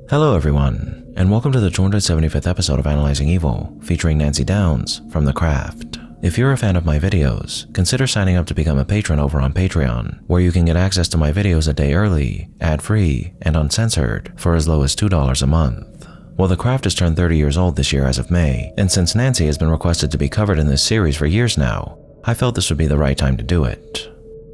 Hello everyone, and welcome to the 275th episode of Analyzing Evil, featuring Nancy Downs from The Craft. If you're a fan of my videos, consider signing up to become a patron over on Patreon, where you can get access to my videos a day early, ad-free, and uncensored for as low as $2 a month. Well, The Craft has turned 30 years old this year as of May, and since Nancy has been requested to be covered in this series for years now, I felt this would be the right time to do it.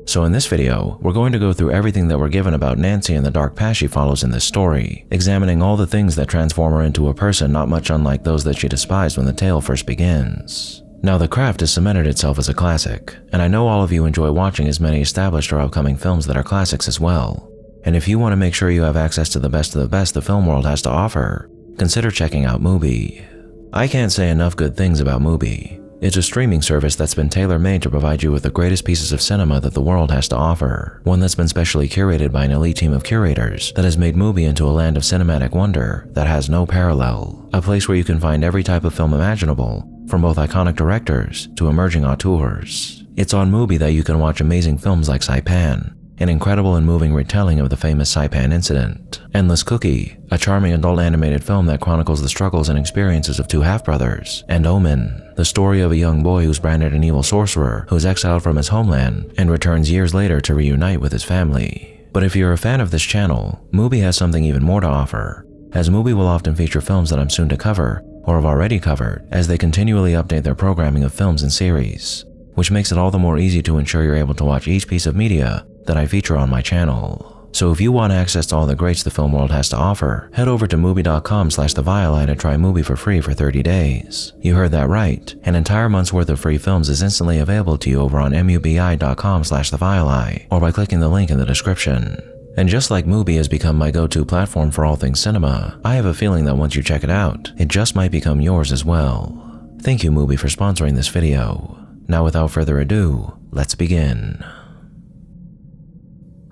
So in this video, we're going to go through everything that we're given about Nancy and the dark path she follows in this story, examining all the things that transform her into a person not much unlike those that she despised when the tale first begins. Now, The Craft has cemented itself as a classic, and I know all of you enjoy watching as many established or upcoming films that are classics as well. And if you want to make sure you have access to the best of the best the film world has to offer, consider checking out Mubi. I can't say enough good things about Mubi. It's a streaming service that's been tailor-made to provide you with the greatest pieces of cinema that the world has to offer, one that's been specially curated by an elite team of curators that has made Mubi into a land of cinematic wonder that has no parallel, a place where you can find every type of film imaginable, from both iconic directors to emerging auteurs. It's on Mubi that you can watch amazing films like Saipan, an incredible and moving retelling of the famous Saipan incident, Endless Cookie, a charming adult animated film that chronicles the struggles and experiences of two half-brothers, and Omen, the story of a young boy who's branded an evil sorcerer who is exiled from his homeland and returns years later to reunite with his family. But if you're a fan of this channel, Mubi has something even more to offer, as Mubi will often feature films that I'm soon to cover or have already covered as they continually update their programming of films and series, which makes it all the more easy to ensure you're able to watch each piece of media that I feature on my channel. So if you want access to all the greats the film world has to offer, head over to Mubi.com/TheViolite to try Mubi for free for 30 days. You heard that right. An entire month's worth of free films is instantly available to you over on Mubi.com/TheViolite or by clicking the link in the description. And just like Mubi has become my go-to platform for all things cinema, I have a feeling that once you check it out, it just might become yours as well. Thank you, Mubi, for sponsoring this video. Now without further ado, let's begin.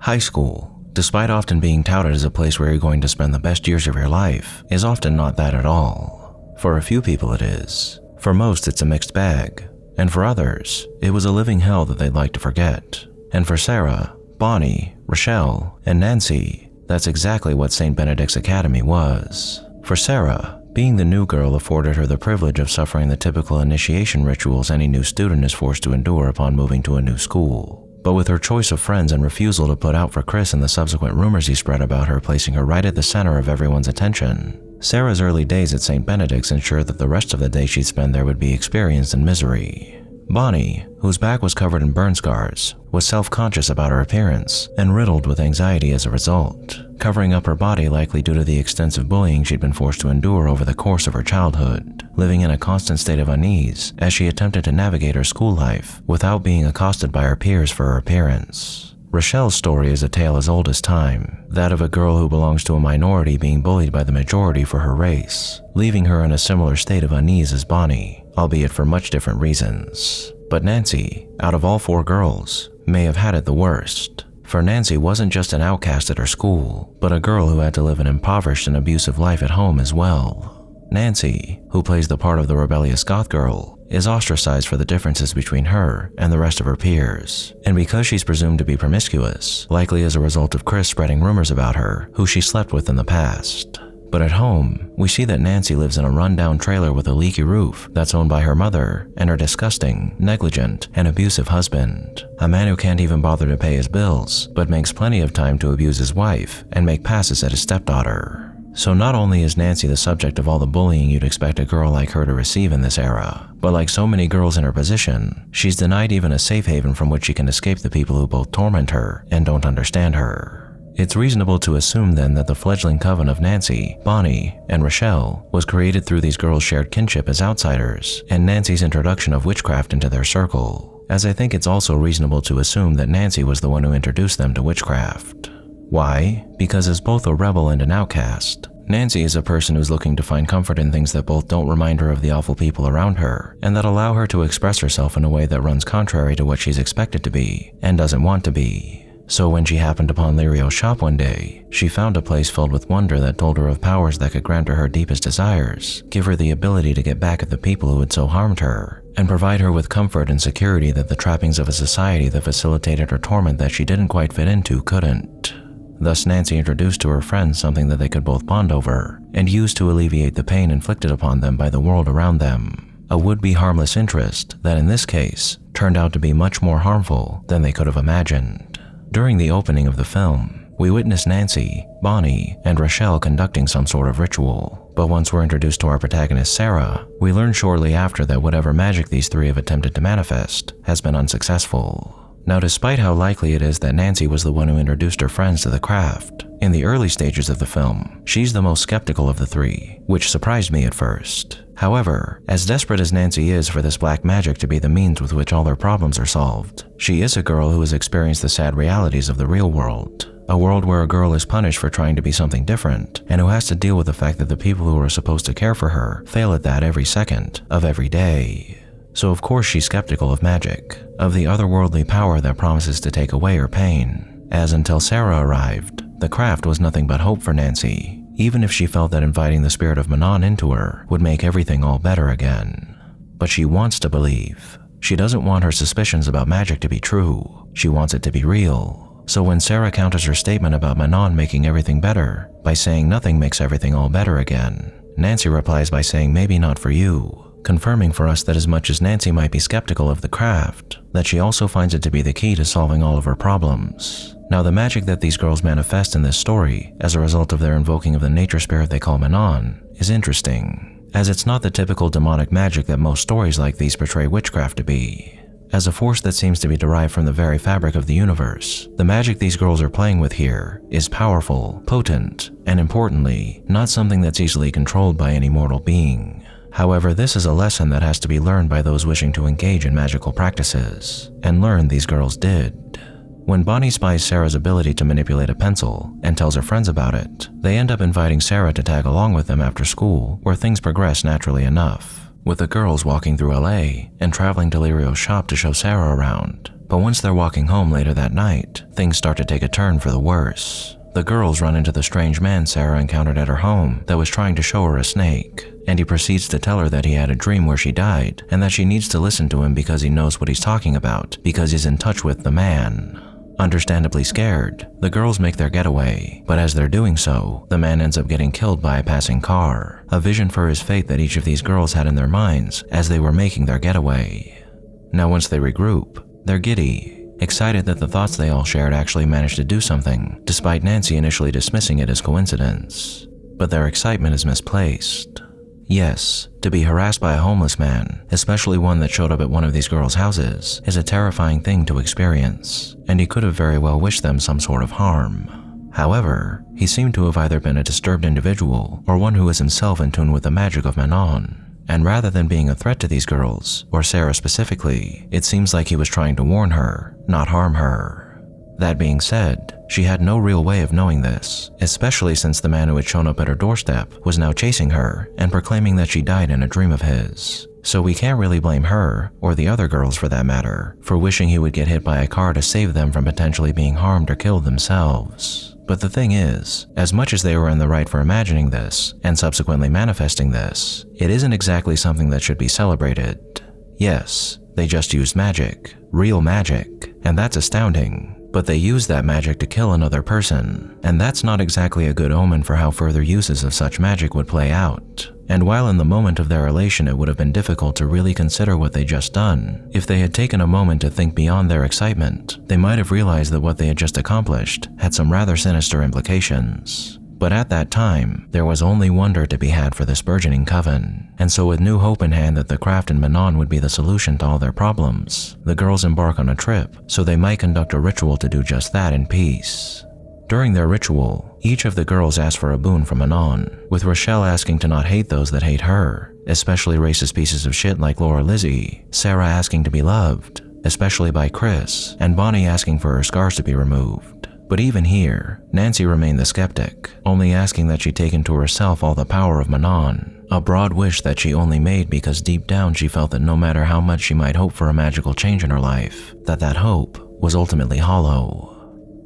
High school, despite often being touted as a place where you're going to spend the best years of your life, is often not that at all. For a few people it is. For most it's a mixed bag. And for others, it was a living hell that they'd like to forget. And for Sarah, Bonnie, Rochelle, and Nancy, that's exactly what St. Benedict's Academy was. For Sarah, being the new girl afforded her the privilege of suffering the typical initiation rituals any new student is forced to endure upon moving to a new school. But with her choice of friends and refusal to put out for Chris and the subsequent rumors he spread about her placing her right at the center of everyone's attention, Sarah's early days at St. Benedict's ensured that the rest of the day she'd spend there would be experienced in misery. Bonnie, whose back was covered in burn scars, was self-conscious about her appearance and riddled with anxiety as a result, covering up her body likely due to the extensive bullying she'd been forced to endure over the course of her childhood, living in a constant state of unease as she attempted to navigate her school life without being accosted by her peers for her appearance. Rochelle's story is a tale as old as time, that of a girl who belongs to a minority being bullied by the majority for her race, leaving her in a similar state of unease as Bonnie, albeit for much different reasons. But Nancy, out of all four girls, may have had it the worst. For Nancy wasn't just an outcast at her school, but a girl who had to live an impoverished and abusive life at home as well. Nancy, who plays the part of the rebellious goth girl, is ostracized for the differences between her and the rest of her peers, and because she's presumed to be promiscuous, likely as a result of Chris spreading rumors about her, who she slept with in the past. But at home, we see that Nancy lives in a run-down trailer with a leaky roof that's owned by her mother and her disgusting, negligent, and abusive husband, a man who can't even bother to pay his bills, but makes plenty of time to abuse his wife and make passes at his stepdaughter. So not only is Nancy the subject of all the bullying you'd expect a girl like her to receive in this era, but like so many girls in her position, she's denied even a safe haven from which she can escape the people who both torment her and don't understand her. It's reasonable to assume then that the fledgling coven of Nancy, Bonnie, and Rochelle was created through these girls' shared kinship as outsiders and Nancy's introduction of witchcraft into their circle, as I think it's also reasonable to assume that Nancy was the one who introduced them to witchcraft. Why? Because as both a rebel and an outcast, Nancy is a person who's looking to find comfort in things that both don't remind her of the awful people around her and that allow her to express herself in a way that runs contrary to what she's expected to be and doesn't want to be. So when she happened upon Lirio's shop one day, she found a place filled with wonder that told her of powers that could grant her deepest desires, give her the ability to get back at the people who had so harmed her, and provide her with comfort and security that the trappings of a society that facilitated her torment that she didn't quite fit into couldn't. Thus, Nancy introduced to her friends something that they could both bond over and use to alleviate the pain inflicted upon them by the world around them. A would-be harmless interest that in this case turned out to be much more harmful than they could have imagined. During the opening of the film, we witness Nancy, Bonnie, and Rochelle conducting some sort of ritual. But once we're introduced to our protagonist Sarah, we learn shortly after that whatever magic these three have attempted to manifest has been unsuccessful. Now, despite how likely it is that Nancy was the one who introduced her friends to the craft, in the early stages of the film, she's the most skeptical of the three, which surprised me at first. However, as desperate as Nancy is for this black magic to be the means with which all their problems are solved, she is a girl who has experienced the sad realities of the real world. A world where a girl is punished for trying to be something different, and who has to deal with the fact that the people who are supposed to care for her fail at that every second of every day. So of course she's skeptical of magic, of the otherworldly power that promises to take away her pain, as until Sarah arrived, the craft was nothing but hope for Nancy, even if she felt that inviting the spirit of Manon into her would make everything all better again. But she wants to believe. She doesn't want her suspicions about magic to be true, she wants it to be real. So when Sarah counters her statement about Manon making everything better by saying nothing makes everything all better again, Nancy replies by saying maybe not for you, confirming for us that as much as Nancy might be skeptical of the craft, that she also finds it to be the key to solving all of her problems. Now, the magic that these girls manifest in this story as a result of their invoking of the nature spirit they call Manon is interesting, as it's not the typical demonic magic that most stories like these portray witchcraft to be. As a force that seems to be derived from the very fabric of the universe, the magic these girls are playing with here is powerful, potent, and importantly, not something that's easily controlled by any mortal being. However, this is a lesson that has to be learned by those wishing to engage in magical practices, and learn these girls did. When Bonnie spies Sarah's ability to manipulate a pencil and tells her friends about it, they end up inviting Sarah to tag along with them after school, where things progress naturally enough, with the girls walking through LA and traveling to Lirio's shop to show Sarah around. But once they're walking home later that night, things start to take a turn for the worse. The girls run into the strange man Sarah encountered at her home that was trying to show her a snake, and he proceeds to tell her that he had a dream where she died and that she needs to listen to him because he knows what he's talking about, because he's in touch with the man. Understandably scared, the girls make their getaway, but as they're doing so, the man ends up getting killed by a passing car, a vision for his fate that each of these girls had in their minds as they were making their getaway. Now once they regroup, they're giddy, excited that the thoughts they all shared actually managed to do something, despite Nancy initially dismissing it as coincidence. But their excitement is misplaced. Yes, to be harassed by a homeless man, especially one that showed up at one of these girls' houses, is a terrifying thing to experience, and he could have very well wished them some sort of harm. However, he seemed to have either been a disturbed individual or one who was himself in tune with the magic of Manon, and rather than being a threat to these girls, or Sarah specifically, it seems like he was trying to warn her, not harm her. That being said, she had no real way of knowing this, especially since the man who had shown up at her doorstep was now chasing her and proclaiming that she died in a dream of his. So we can't really blame her, or the other girls for that matter, for wishing he would get hit by a car to save them from potentially being harmed or killed themselves. But the thing is, as much as they were in the right for imagining this, and subsequently manifesting this, it isn't exactly something that should be celebrated. Yes, they just used magic, real magic, and that's astounding. But they used that magic to kill another person, and that's not exactly a good omen for how further uses of such magic would play out. And while in the moment of their elation it would have been difficult to really consider what they'd just done, if they had taken a moment to think beyond their excitement, they might have realized that what they had just accomplished had some rather sinister implications. But at that time, there was only wonder to be had for this burgeoning coven, and so with new hope in hand that the craft and Manon would be the solution to all their problems, the girls embark on a trip so they might conduct a ritual to do just that in peace. During their ritual, each of the girls ask for a boon from Manon, with Rochelle asking to not hate those that hate her, especially racist pieces of shit like Laura Lizzie, Sarah asking to be loved, especially by Chris, and Bonnie asking for her scars to be removed. But even here, Nancy remained the skeptic, only asking that she take into herself all the power of Manon, a broad wish that she only made because deep down she felt that no matter how much she might hope for a magical change in her life, that hope was ultimately hollow.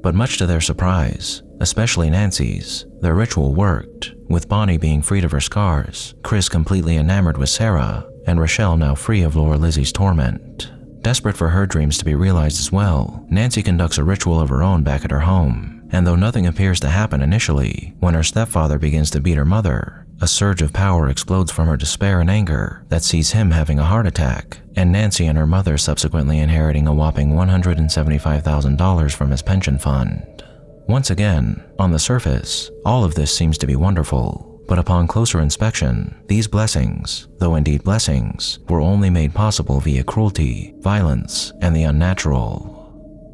But much to their surprise, especially Nancy's, their ritual worked, with Bonnie being freed of her scars, Chris completely enamored with Sarah, and Rochelle now free of Laura Lizzie's torment. Desperate for her dreams to be realized as well, Nancy conducts a ritual of her own back at her home, and though nothing appears to happen initially, when her stepfather begins to beat her mother, a surge of power explodes from her despair and anger that sees him having a heart attack, and Nancy and her mother subsequently inheriting a whopping $175,000 from his pension fund. Once again, on the surface, all of this seems to be wonderful, but upon closer inspection, these blessings, though indeed blessings, were only made possible via cruelty, violence, and the unnatural.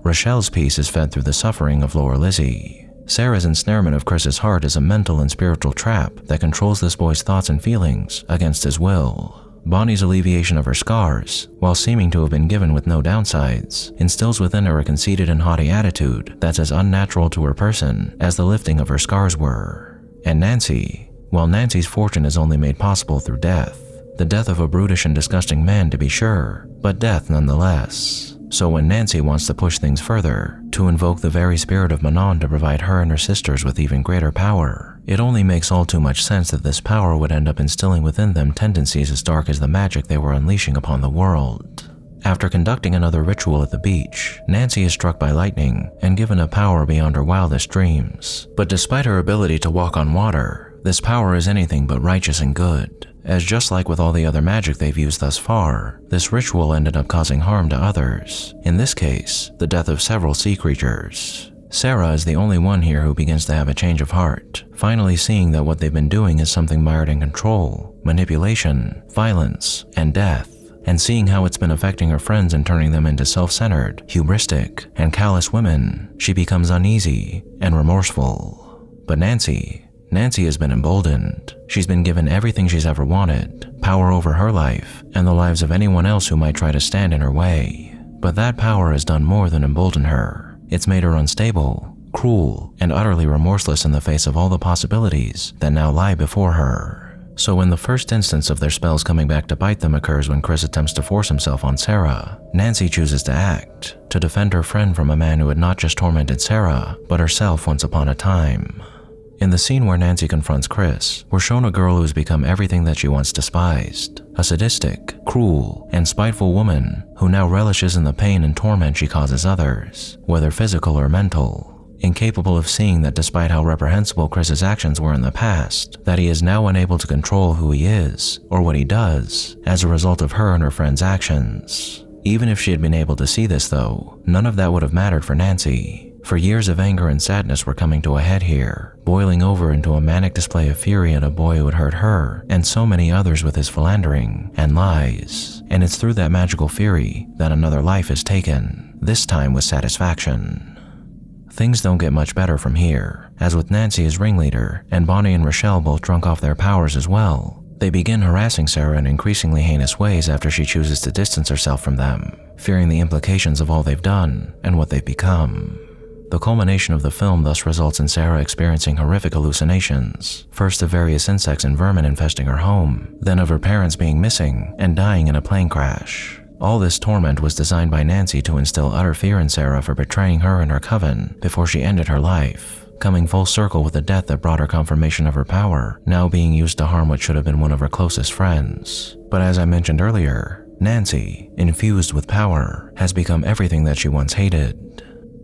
Rochelle's peace is fed through the suffering of Laura Lizzie. Sarah's ensnarement of Chris's heart is a mental and spiritual trap that controls this boy's thoughts and feelings against his will. Bonnie's alleviation of her scars, while seeming to have been given with no downsides, instills within her a conceited and haughty attitude that's as unnatural to her person as the lifting of her scars were. And Nancy, well, Nancy's fortune is only made possible through death. The death of a brutish and disgusting man, to be sure, but death nonetheless. So when Nancy wants to push things further, to invoke the very spirit of Manon to provide her and her sisters with even greater power, it only makes all too much sense that this power would end up instilling within them tendencies as dark as the magic they were unleashing upon the world. After conducting another ritual at the beach, Nancy is struck by lightning and given a power beyond her wildest dreams. But despite her ability to walk on water, this power is anything but righteous and good, as just like with all the other magic they've used thus far, this ritual ended up causing harm to others, in this case, the death of several sea creatures. Sarah is the only one here who begins to have a change of heart, finally seeing that what they've been doing is something mired in control, manipulation, violence, and death, and seeing how it's been affecting her friends and turning them into self-centered, hubristic, and callous women, she becomes uneasy and remorseful. But Nancy has been emboldened. She's been given everything she's ever wanted, power over her life and the lives of anyone else who might try to stand in her way. But that power has done more than embolden her. It's made her unstable, cruel, and utterly remorseless in the face of all the possibilities that now lie before her. So when the first instance of their spells coming back to bite them occurs when Chris attempts to force himself on Sarah, Nancy chooses to act, to defend her friend from a man who had not just tormented Sarah, but herself once upon a time. In the scene where Nancy confronts Chris, we're shown a girl who has become everything that she once despised, a sadistic, cruel, and spiteful woman who now relishes in the pain and torment she causes others, whether physical or mental, incapable of seeing that despite how reprehensible Chris's actions were in the past, that he is now unable to control who he is or what he does as a result of her and her friend's actions. Even if she had been able to see this though, none of that would have mattered for Nancy. For years of anger and sadness were coming to a head here, boiling over into a manic display of fury at a boy who had hurt her and so many others with his philandering and lies. And it's through that magical fury that another life is taken, this time with satisfaction. Things don't get much better from here, as with Nancy as ringleader and Bonnie and Rochelle both drunk off their powers as well, they begin harassing Sarah in increasingly heinous ways after she chooses to distance herself from them, fearing the implications of all they've done and what they've become. The culmination of the film thus results in Sarah experiencing horrific hallucinations, first of various insects and vermin infesting her home, then of her parents being missing and dying in a plane crash. All this torment was designed by Nancy to instill utter fear in Sarah for betraying her and her coven before she ended her life, coming full circle with the death that brought her confirmation of her power, now being used to harm what should have been one of her closest friends. But as I mentioned earlier, Nancy, infused with power, has become everything that she once hated.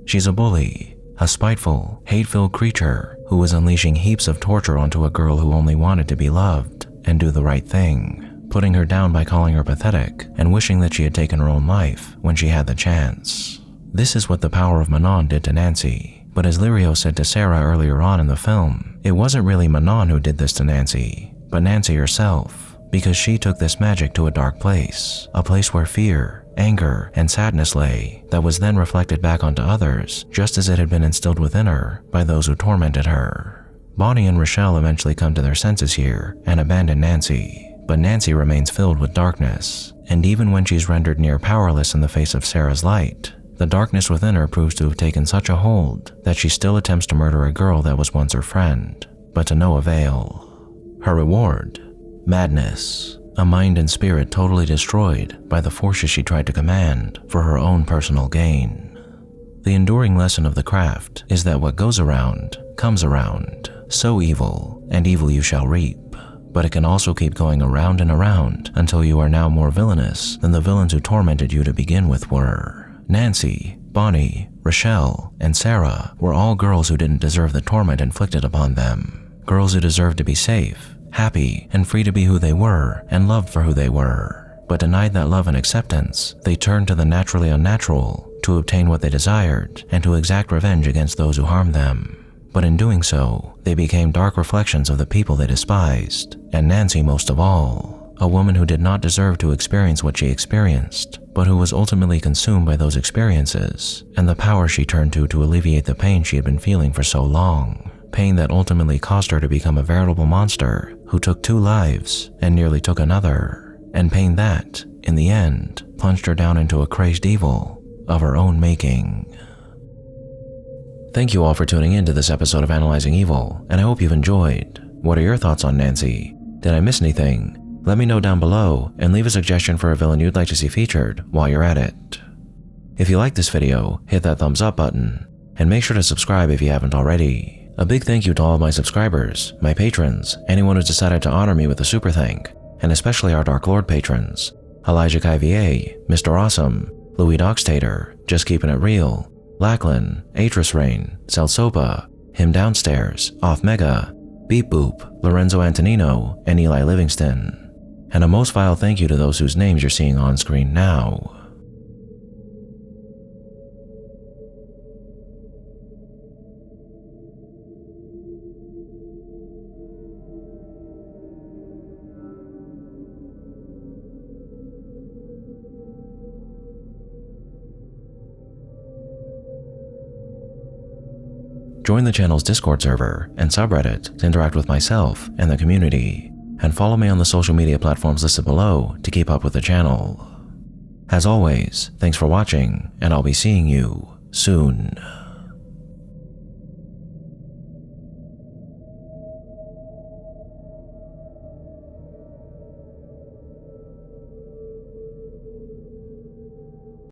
She's a bully, a spiteful, hate-filled creature who is unleashing heaps of torture onto a girl who only wanted to be loved and do the right thing, putting her down by calling her pathetic and wishing that she had taken her own life when she had the chance. This is what the power of Manon did to Nancy, but as Lirio said to Sarah earlier on in the film, it wasn't really Manon who did this to Nancy, but Nancy herself, because she took this magic to a dark place, a place where fear, anger, and sadness lay, that was then reflected back onto others, just as it had been instilled within her by those who tormented her. Bonnie and Rochelle eventually come to their senses here and abandon Nancy, but Nancy remains filled with darkness, and even when she's rendered near powerless in the face of Sarah's light, the darkness within her proves to have taken such a hold that she still attempts to murder a girl that was once her friend, but to no avail. Her reward? Madness. A mind and spirit totally destroyed by the forces she tried to command for her own personal gain. The enduring lesson of the craft is that what goes around comes around. Sow evil, and evil you shall reap. But it can also keep going around and around until you are now more villainous than the villains who tormented you to begin with were. Nancy, Bonnie, Rochelle, and Sarah were all girls who didn't deserve the torment inflicted upon them. Girls who deserved to be safe, happy, and free to be who they were and loved for who they were. But denied that love and acceptance, they turned to the naturally unnatural to obtain what they desired and to exact revenge against those who harmed them. But in doing so, they became dark reflections of the people they despised, and Nancy most of all, a woman who did not deserve to experience what she experienced, but who was ultimately consumed by those experiences and the power she turned to alleviate the pain she had been feeling for so long. Pain that ultimately caused her to become a veritable monster who took 2 lives and nearly took another, and pain that, in the end, plunged her down into a crazed evil of her own making. Thank you all for tuning in to this episode of Analyzing Evil, and I hope you've enjoyed. What are your thoughts on Nancy? Did I miss anything? Let me know down below and leave a suggestion for a villain you'd like to see featured while you're at it. If you liked this video, hit that thumbs up button, and make sure to subscribe if you haven't already. A big thank you to all of my subscribers, my patrons, anyone who's decided to honor me with a super thank, and especially our Dark Lord patrons, Elijah Kiva, Mr. Awesome, Louis Doxtator, Just Keeping It Real, Lachlan, Atris Rain, Celsopa, Him Downstairs, Off Mega, Beep Boop, Lorenzo Antonino, and Eli Livingston. And a most vile thank you to those whose names you're seeing on screen now. Join the channel's Discord server and subreddit to interact with myself and the community, and follow me on the social media platforms listed below to keep up with the channel. As always, thanks for watching, and I'll be seeing you soon.